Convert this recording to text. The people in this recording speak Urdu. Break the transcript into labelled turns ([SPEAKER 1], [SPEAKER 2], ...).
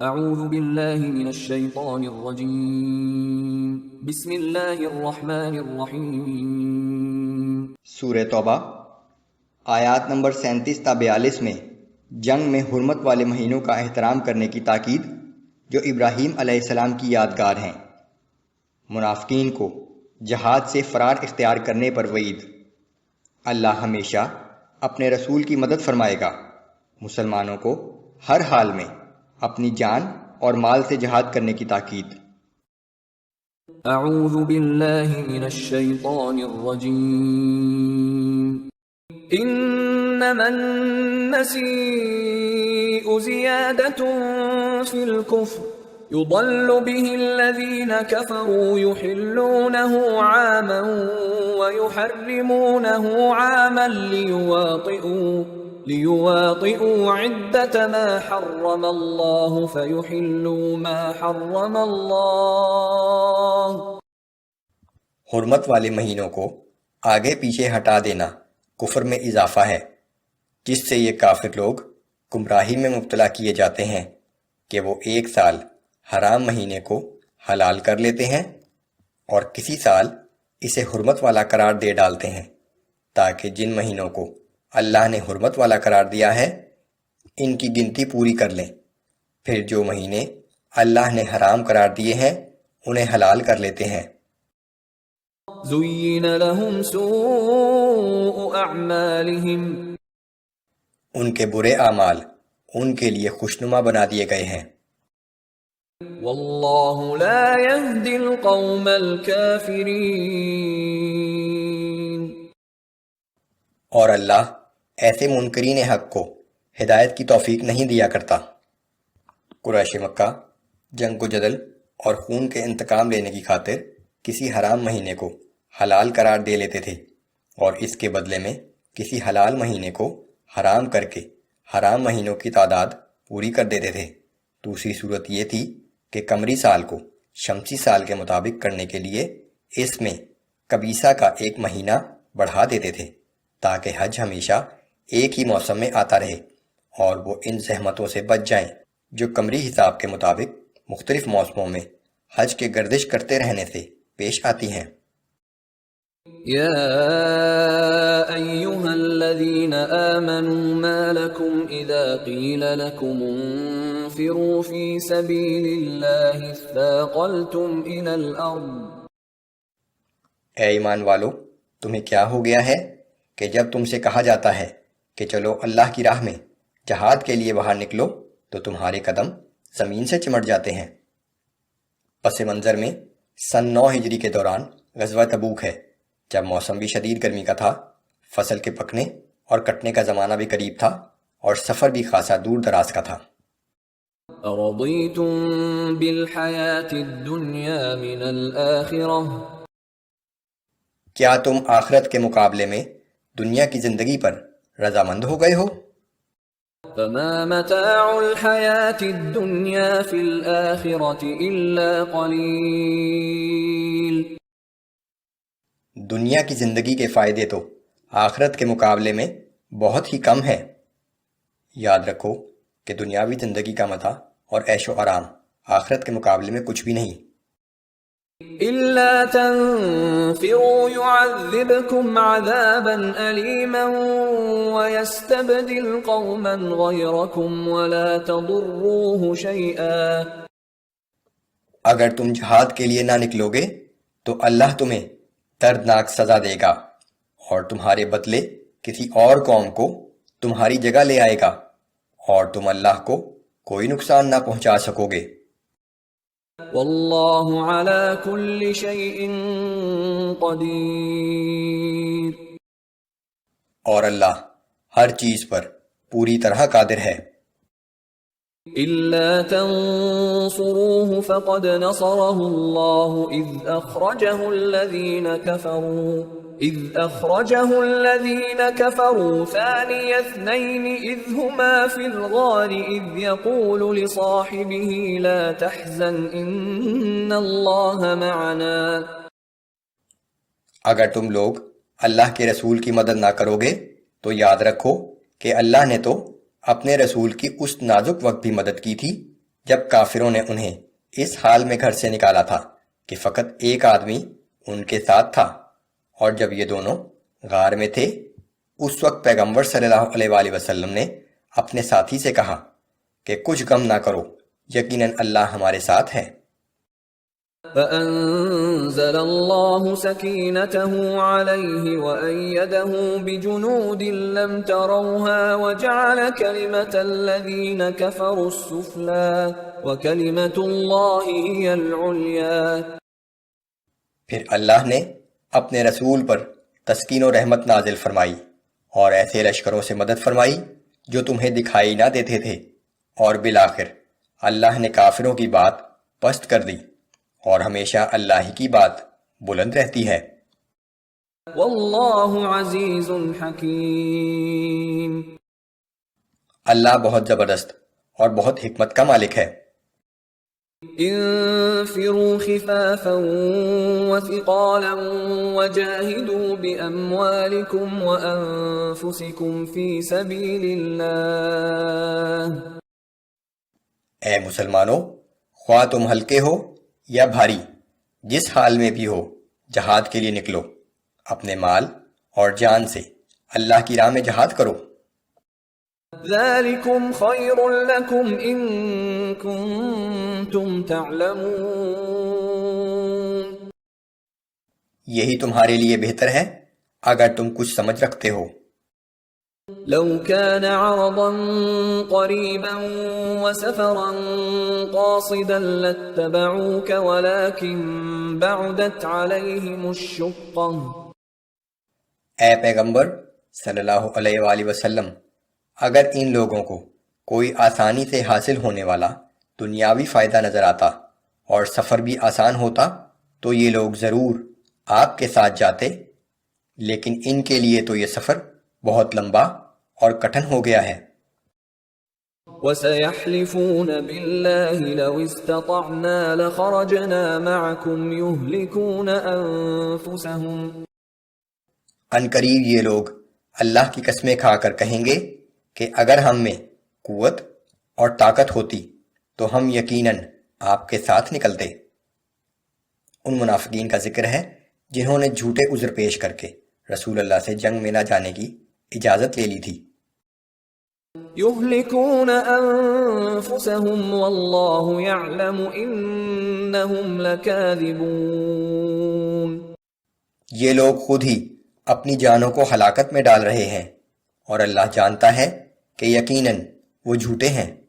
[SPEAKER 1] اعوذ باللہ من الشیطان الرجیم بسم اللہ الرحمن الرحیم۔
[SPEAKER 2] سورہ توبہ آیات نمبر 37 تا 42 میں جنگ میں حرمت والے مہینوں کا احترام کرنے کی تاکید جو ابراہیم علیہ السلام کی یادگار ہیں۔ منافقین کو جہاد سے فرار اختیار کرنے پر وعید۔ اللہ ہمیشہ اپنے رسول کی مدد فرمائے گا۔ مسلمانوں کو ہر حال میں اپنی جان اور مال سے جہاد کرنے کی تاکید۔
[SPEAKER 1] اعوذ باللہ من الشیطان الرجیم۔ انما النسیء زیادة فی الکفر يضل به الذین كفروا يحلونه عاما ويحرمونه عاما ليواطئوا عدة ما حرم الله فيحلوا ما حرم الله۔
[SPEAKER 2] حرمت والے مہینوں کو آگے پیچھے ہٹا دینا کفر میں اضافہ ہے، جس سے یہ کافر لوگ گمراہی میں مبتلا کیے جاتے ہیں کہ وہ ایک سال حرام مہینے کو حلال کر لیتے ہیں اور کسی سال اسے حرمت والا قرار دے ڈالتے ہیں، تاکہ جن مہینوں کو اللہ نے حرمت والا قرار دیا ہے ان کی گنتی پوری کر لیں، پھر جو مہینے اللہ نے حرام قرار دیے ہیں انہیں حلال کر لیتے ہیں۔
[SPEAKER 1] زین لهم سوء اعمالهم،
[SPEAKER 2] ان کے برے اعمال ان کے لیے خوشنما بنا دیے گئے ہیں۔
[SPEAKER 1] واللہ لا يهدی القوم الکافرین،
[SPEAKER 2] اور اللہ ایسے منکرین حق کو ہدایت کی توفیق نہیں دیا کرتا۔ قریش مکہ جنگ و جدل اور خون کے انتقام لینے کی خاطر کسی حرام مہینے کو حلال قرار دے لیتے تھے اور اس کے بدلے میں کسی حلال مہینے کو حرام کر کے حرام مہینوں کی تعداد پوری کر دیتے تھے۔ دوسری صورت یہ تھی کہ قمری سال کو شمسی سال کے مطابق کرنے کے لیے اس میں قبیصہ کا ایک مہینہ بڑھا دیتے تھے تاکہ حج ہمیشہ ایک ہی موسم میں آتا رہے اور وہ ان زحمتوں سے بچ جائیں جو قمری حساب کے مطابق مختلف موسموں میں حج کے گردش کرتے رہنے سے پیش آتی ہیں۔
[SPEAKER 1] یا ایہا الذین آمنوا ما لکم اذا قیل لکم انفروا فی سبیل اللہ اثاقلتم الى الارض۔
[SPEAKER 2] اے ایمان والو، تمہیں کیا ہو گیا ہے کہ جب تم سے کہا جاتا ہے کہ چلو اللہ کی راہ میں جہاد کے لیے باہر نکلو تو تمہارے قدم زمین سے چمٹ جاتے ہیں۔ پس منظر میں سن 9 ہجری کے دوران غزوہ تبوک ہے، جب موسم بھی شدید گرمی کا تھا، فصل کے پکنے اور کٹنے کا زمانہ بھی قریب تھا اور سفر بھی خاصا دور دراز کا تھا۔
[SPEAKER 1] رضیتم بالحیاة الدنیا من الآخرہ،
[SPEAKER 2] کیا تم آخرت کے مقابلے میں دنیا کی زندگی پر رضامند ہو گئے ہو؟
[SPEAKER 1] فما متاع الحیاة الدنیا فی الآخرة الا قلیل،
[SPEAKER 2] دنیا کی زندگی کے فائدے تو آخرت کے مقابلے میں بہت ہی کم ہے۔ یاد رکھو کہ دنیاوی زندگی کا مزہ اور عیش و آرام آخرت کے مقابلے میں کچھ بھی نہیں۔
[SPEAKER 1] الا تنفروا يعذبكم عذابا أليما ويستبدل قوما غيركم ولا تضروه شيئا۔
[SPEAKER 2] اگر تم جہاد کے لیے نہ نکلو گے تو اللہ تمہیں دردناک سزا دے گا اور تمہارے بدلے کسی اور قوم کو تمہاری جگہ لے آئے گا اور تم اللہ کو کوئی نقصان نہ پہنچا سکو گے۔
[SPEAKER 1] واللہ علی کل شیء قدیر،
[SPEAKER 2] اور اللہ ہر چیز پر پوری طرح قادر ہے۔
[SPEAKER 1] الا تنصروه فقد نصره الله إذ أخرجه الذين كفروا ثاني اثنين إذ هما في الغار إذ يقول لصاحبه لا تحزن إن الله معنا۔
[SPEAKER 2] اگر تم لوگ اللہ کے رسول کی مدد نہ کرو گے تو یاد رکھو کہ اللہ نے تو اپنے رسول کی اس نازک وقت بھی مدد کی تھی جب کافروں نے انہیں اس حال میں گھر سے نکالا تھا کہ فقط ایک آدمی ان کے ساتھ تھا، اور جب یہ دونوں غار میں تھے اس وقت پیغمبر صلی اللہ علیہ وآلہ وسلم نے اپنے ساتھی سے کہا کہ کچھ غم نہ کرو، یقیناً اللہ ہمارے ساتھ ہے۔
[SPEAKER 1] فأنزل الله سكينته عليه وأيده بجنود لم تروها وجعل كلمة الذين كفروا السفلى وكلمة الله هي العليا۔
[SPEAKER 2] پھر اللہ نے اپنے رسول پر تسکین و رحمت نازل فرمائی اور ایسے لشکروں سے مدد فرمائی جو تمہیں دکھائی نہ دیتے تھے، اور بالآخر اللہ نے کافروں کی بات پست کر دی، اور ہمیشہ اللہ ہی کی بات بلند رہتی ہے۔
[SPEAKER 1] واللہ عزیز حکیم۔
[SPEAKER 2] اللہ بہت زبردست اور بہت حکمت کا مالک ہے۔
[SPEAKER 1] انفروا خفافا وثقالا وجاهدوا بأموالكم وأنفسكم في سبيل الله۔
[SPEAKER 2] اے مسلمانوں، خواہ تم ہلکے ہو یا بھاری، جس حال میں بھی ہو جہاد کے لیے نکلو، اپنے مال اور جان سے اللہ کی راہ میں جہاد کرو۔
[SPEAKER 1] ذالکم خیر لکم ان کنتم تعلمون۔
[SPEAKER 2] یہی تمہارے لیے بہتر ہے اگر تم کچھ سمجھ رکھتے ہو۔
[SPEAKER 1] لو كان عرضا قريبا وسفرا قاصدا لاتبعوك ولكن بعدت عليهم الشقة۔
[SPEAKER 2] اے پیغمبر صلی اللہ علیہ وآلہ وسلم، اگر ان لوگوں کو کوئی آسانی سے حاصل ہونے والا دنیاوی فائدہ نظر آتا اور سفر بھی آسان ہوتا تو یہ لوگ ضرور آپ کے ساتھ جاتے، لیکن ان کے لیے تو یہ سفر بہت لمبا اور کٹھن ہو گیا ہے۔
[SPEAKER 1] وَسَيَحْلِفُونَ بِاللَّهِ لَوْ اسْتَطَعْنَا لَخَرَجْنَا مَعَكُمْ يُهْلِكُونَ أَنفُسَهُمْ۔
[SPEAKER 2] ان قریب یہ لوگ اللہ کی قسمیں کھا کر کہیں گے کہ اگر ہم میں قوت اور طاقت ہوتی تو ہم یقیناً آپ کے ساتھ نکلتے۔ ان منافقین کا ذکر ہے جنہوں نے جھوٹے عذر پیش کر کے رسول اللہ سے جنگ میں نہ جانے کی اجازت لے لی تھی۔
[SPEAKER 1] يهلكون أنفسهم والله يعلم إنهم لكاذبون۔
[SPEAKER 2] یہ لوگ خود ہی اپنی جانوں کو ہلاکت میں ڈال رہے ہیں، اور اللہ جانتا ہے کہ یقیناً وہ جھوٹے ہیں۔